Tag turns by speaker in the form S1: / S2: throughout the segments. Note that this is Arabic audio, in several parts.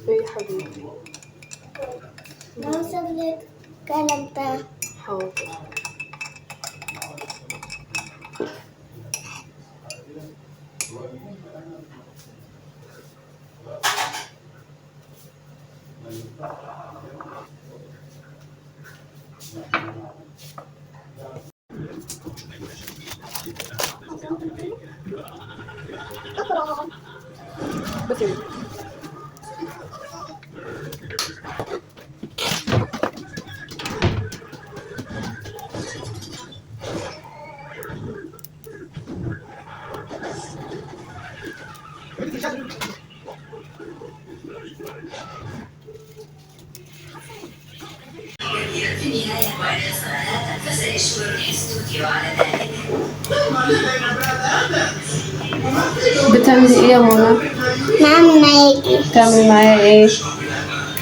S1: ايه حبيبي
S2: نوصل لك كلمة.
S1: حاضر. بس
S3: في النهاية وإن حصل فسيشكر الاستوديو على ذلك.
S1: بتعملي ايه يا منى؟
S2: نعم معاكي.
S1: بتعملي معايا ايه؟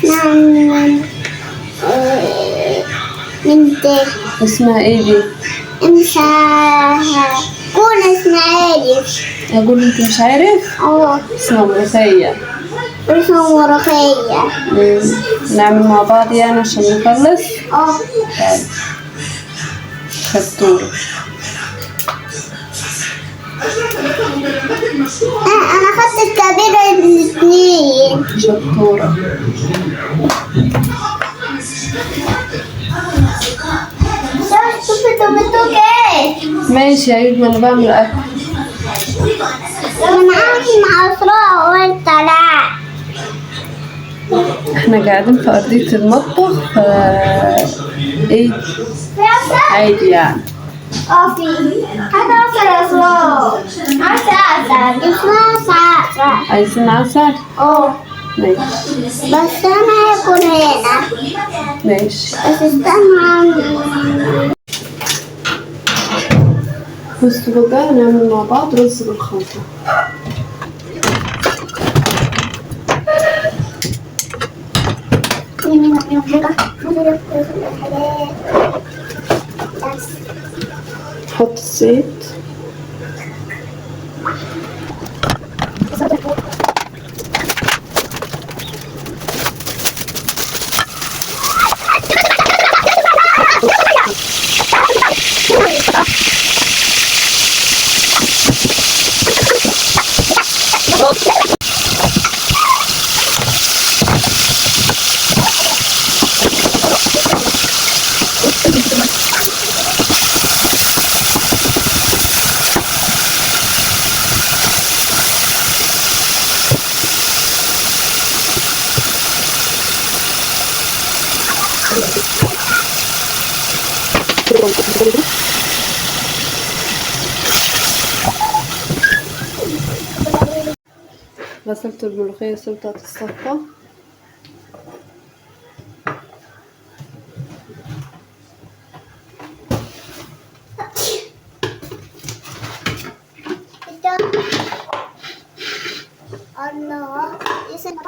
S2: نعم بنتي.
S1: اسمها ايه دي؟
S2: كون اسمها عارف.
S1: اقول انت مش عارف؟ اسمها ملوخية.
S2: اسمها ملوخية.
S1: نعمل مع بعض يعني عشان نخلص؟ طيب شطورة.
S2: انا خدت الكبيرة الاثنين.
S1: شطورة. ماشي يا عيد، ما انا بعمل اكل.
S2: انا عامل مع اسراء وانت لا.
S1: احنا قاعدين في ارضية المطبخ ايه عادي يعني.
S2: في هذا عسل يا اسراء. عسل اسمها عسل.
S1: عايزين عسل؟ ماشي.
S2: بس انا هاكل هنا.
S1: ماشي.
S2: بس استنى.
S1: بصوا بقى نعمل مع بعض رز بالخلطة. حط الزيت. غسلت الملوخية سلطة الصفة.
S2: الله يسلمك.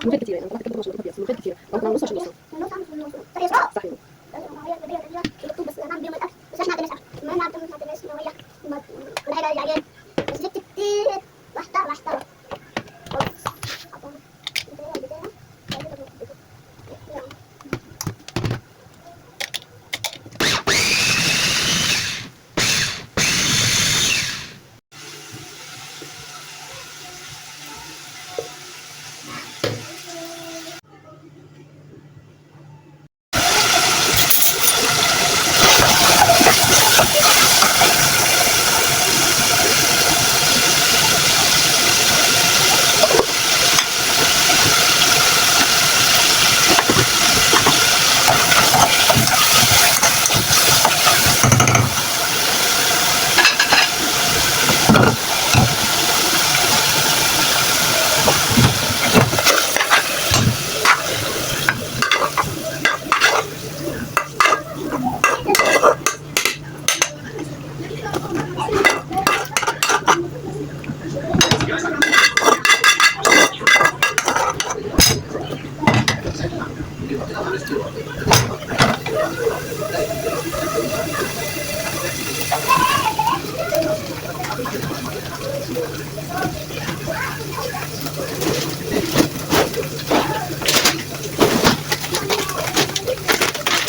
S1: ملوخية كتير يعني أنا كنت مشغولة فيها ملوخية كتير أو كنا نص عشان نوصل. صحيح.
S2: بس انا بيوم الاكل بس احنا عندنا اكل ما عندناش نويه والعيله العيال بس جبت كتير محتار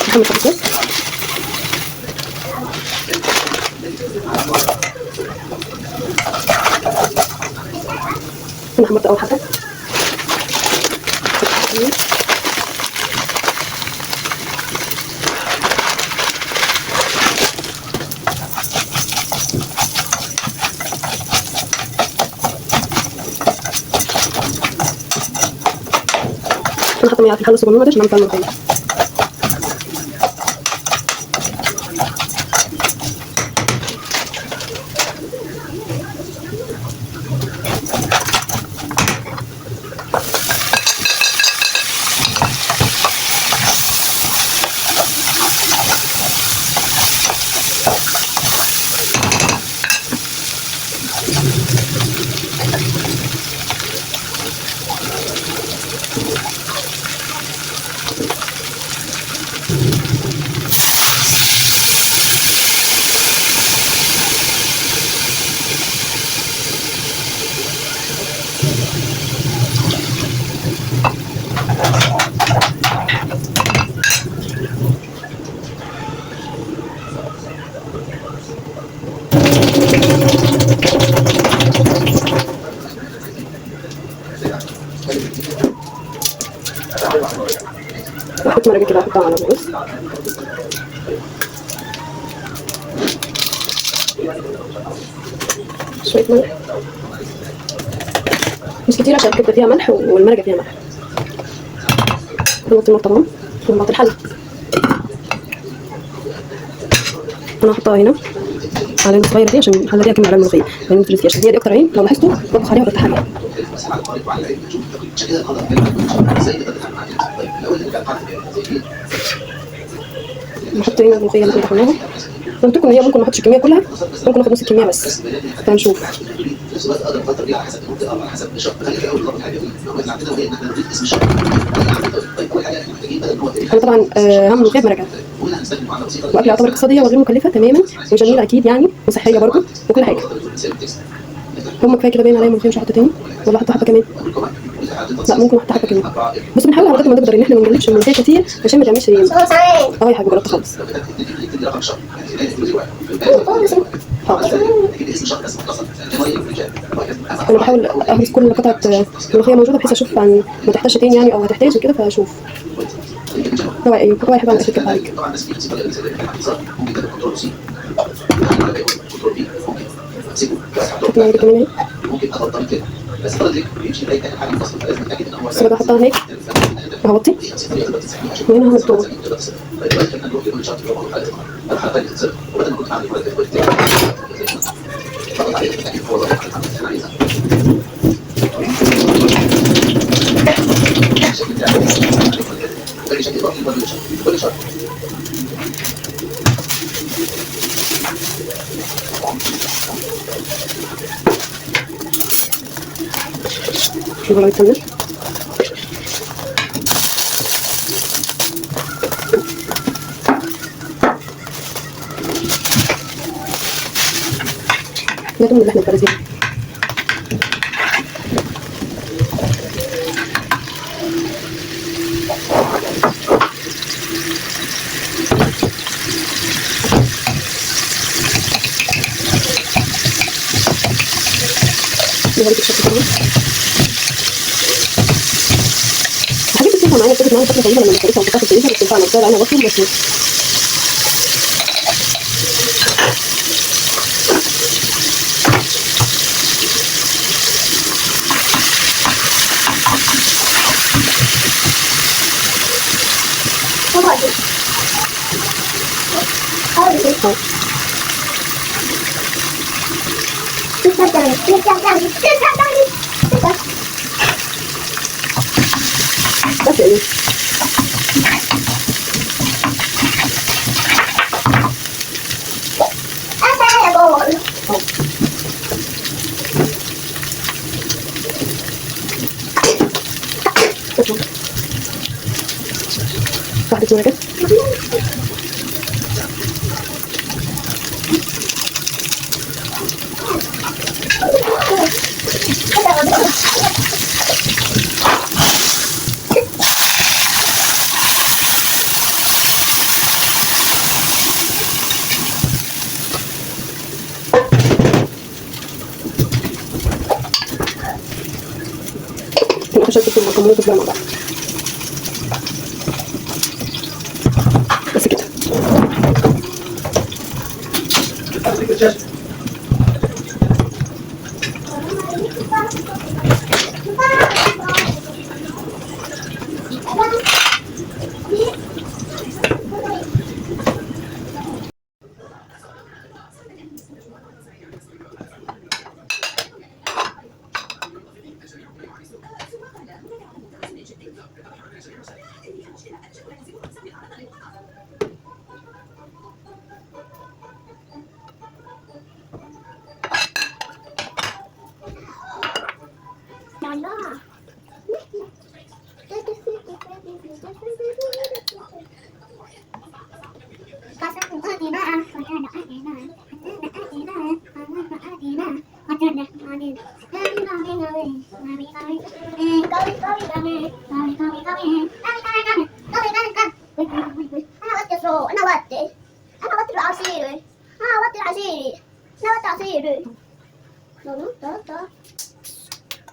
S1: محمد صباح أنا حمرت أول حبة. أنا حاطة مية في الحلة الصغنونة دي عشان نعمل فيها الملوخية. أحط مرقة كده أحطها على الرز. شوية ملح مش كتير عشان الكبدة فيها ملح والمرقة فيها ملح. نحط النار طبعا ونحط الحلة. أنا هحطها هنا على العين الصغيره دي عشان هنلاقيها كلمه على الملوخيه، يعني نفرز فيها عشان هي دي اكتر عين لو لاحظتوا بطبخ عليها وبفتح عليها. نحط هنا الملوخيه اللي طحناها. قلت لكم هي ممكن ما احطش الكميه كلها، ممكن ناخد نص الكميه بس، فنشوف. انا طبعا هعمل ملوخيه بمرقه، واكله يعتبر اقتصاديه وغير مكلفه تماما وجميله اكيد يعني وصحيه برضه وكل حاجه. هم كفايه كده باين عليا ملوخيه، مش هحط تاني ولا احط حبه كمان؟ لا ممكن احط حبه كمان، بس بنحاول على قد ما نقدر ان احنا ما نجلبش الملوخيه كتير عشان ما تعملش ريم. يا حاجه جربت خالص. انا بحاول اهرس كل قطعه ملوخيه موجوده بحيث اشوف عن ما تحتاجش تاني يعني او هتحتاج وكده فاشوف. هو ايه هو يحب اعمل كده عليك. حطينا كمان اهي، بس بدي احطها هيك وهوطي وهنا هعمل توم. شوفوا لو يتكمل. ده من اللحمة الفرزية. نغرق الشكل كله. الحاجات دي بتنفع معانا بتاخد معانا فترة طويلة لما نخلصها ونحطها في الفريزر، بتنفعنا بتضيع علينا وقت ومجهود. بس يعني واحدة مرقة. عشان تكون المكونات تطلع مع بعض بس كده.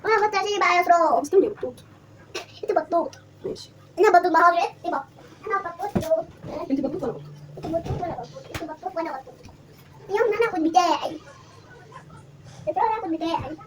S2: انا بطل بقى يا سرو.
S1: استني يا بطوط.
S2: انت بطوط.
S1: ماشي.
S2: انا بطوط ما هو انت بطوط. انا بطوط.
S1: انت بطوط ولا بطوط؟
S2: انت بطوط ولا بطوط؟ انت بطوط وانا بطوط. يوم انا اخد بتاعي. ترى انا اخد بتاعي.